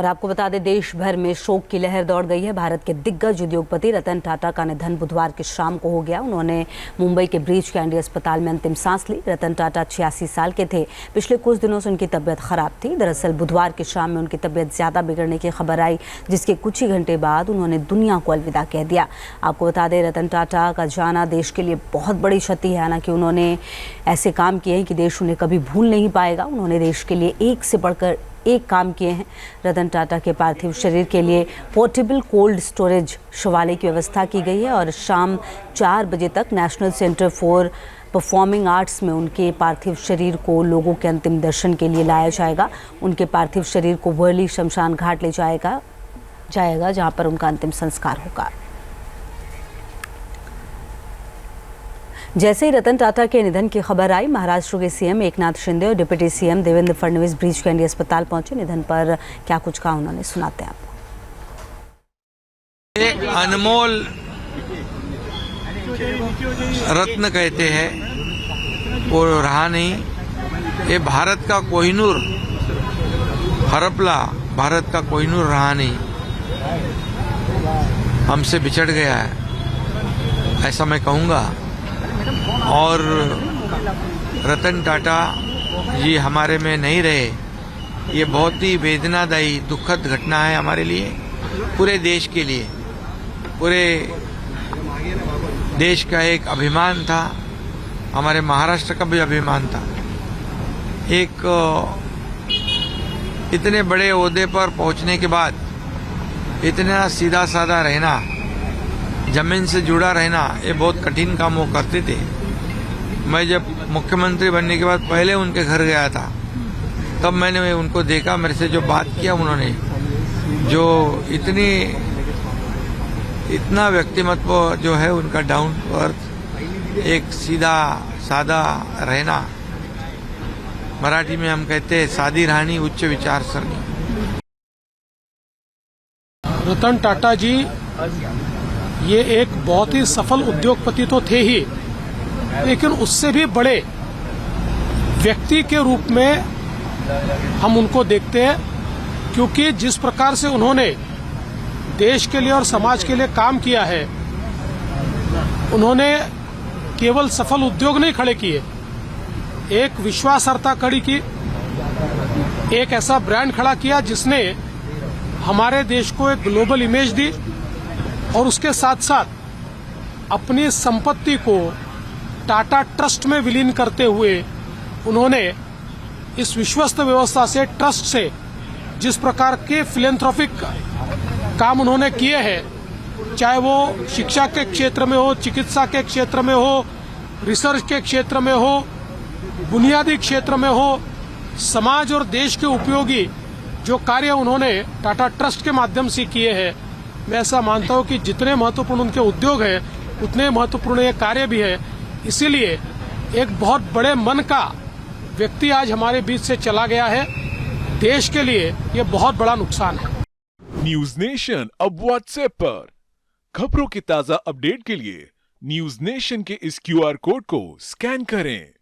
और आपको बता दें, देश भर में शोक की लहर दौड़ गई है। भारत के दिग्गज उद्योगपति रतन टाटा का निधन बुधवार की शाम को हो गया। उन्होंने मुंबई के ब्रीच कैंडी अस्पताल में अंतिम सांस ली। रतन टाटा 86 साल के थे। पिछले कुछ दिनों से उनकी तबीयत खराब थी। दरअसल बुधवार की शाम में उनकी तबीयत ज्यादा बिगड़ने की खबर आई, जिसके कुछ ही घंटे बाद उन्होंने दुनिया को अलविदा कह दिया। आपको बता दें, रतन टाटा का जाना देश के लिए बहुत बड़ी क्षति है। हालांकि उन्होंने ऐसे काम किए हैं कि देश उन्हें कभी भूल नहीं पाएगा। उन्होंने देश के लिए एक से बढ़कर एक काम किए हैं। रतन टाटा के पार्थिव शरीर के लिए पोर्टेबल कोल्ड स्टोरेज शौचालय की व्यवस्था की गई है और शाम 4 बजे तक national centre for performing arts में उनके पार्थिव शरीर को लोगों के अंतिम दर्शन के लिए लाया जाएगा। उनके पार्थिव शरीर को वर्ली शमशान घाट ले जाएगा जहां पर उनका अंतिम संस्कार होगा। जैसे ही रतन टाटा के निधन की खबर आई, महाराष्ट्र के सीएम एकनाथ शिंदे और deputy CM Devendra Fadnavis breach candy अस्पताल पहुंचे। निधन पर क्या कुछ कहा उन्होंने, सुनाते हैं आपको। एक अनमोल रत्न कहते हैं, वो रहा नहीं। ये भारत का कोहिनूर, हरपला भारत का कोहिनूर रहा नहीं, हमसे बिछड़ गया है, ऐसा मैं कहूँगा। और रतन टाटा जी हमारे में नहीं रहे, ये बहुत ही वेदनादायी दुखद घटना है हमारे लिए, पूरे देश के लिए। पूरे देश का एक अभिमान था, हमारे महाराष्ट्र का भी अभिमान था। एक इतने बड़े ओहदे पर पहुंचने के बाद इतना सीधा साधा रहना, जमीन से जुड़ा रहना, ये बहुत कठिन काम वो करते थे। मैं जब मुख्यमंत्री बनने के बाद पहले उनके घर गया था, तब मैंने उनको देखा, मेरे से जो बात किया उन्होंने, जो इतना व्यक्तिमत्व जो है उनका, डाउन टू अर्थ, एक सीधा सादा रहना, मराठी में हम कहते हैं सादी राहणी, उच्च विचारसरणी। रतन टाटा जी ये एक बहुत ही सफल उद्योगपति तो थे ही, लेकिन उससे भी बड़े व्यक्ति के रूप में हम उनको देखते हैं, क्योंकि जिस प्रकार से उन्होंने देश के लिए और समाज के लिए काम किया है, उन्होंने केवल सफल उद्योग नहीं खड़े किए, एक विश्वासार्हता खड़ी की, एक ऐसा ब्रांड खड़ा किया जिसने हमारे देश को एक ग्लोबल इमेज दी, और उसके साथ साथ अपनी संपत्ति को टाटा ट्रस्ट में विलीन करते हुए उन्होंने इस विश्वस्त व्यवस्था से, ट्रस्ट से, जिस प्रकार के फिलेंथ्रोपिक काम उन्होंने किए हैं, चाहे वो शिक्षा के क्षेत्र में हो, चिकित्सा के क्षेत्र में हो, रिसर्च के क्षेत्र में हो, बुनियादी क्षेत्र में हो, समाज और देश के उपयोगी जो कार्य उन्होंने टाटा ट्रस्ट के माध्यम से किए हैं, मैं ऐसा मानता हूं कि जितने महत्वपूर्ण उनके उद्योग हैं, उतने महत्वपूर्ण ये कार्य भी है। इसीलिए एक बहुत बड़े मन का व्यक्ति आज हमारे बीच से चला गया है। देश के लिए ये बहुत बड़ा नुकसान है। न्यूज नेशन अब व्हाट्सएप पर खबरों की ताजा अपडेट के लिए न्यूज नेशन के इस QR कोड को स्कैन करें।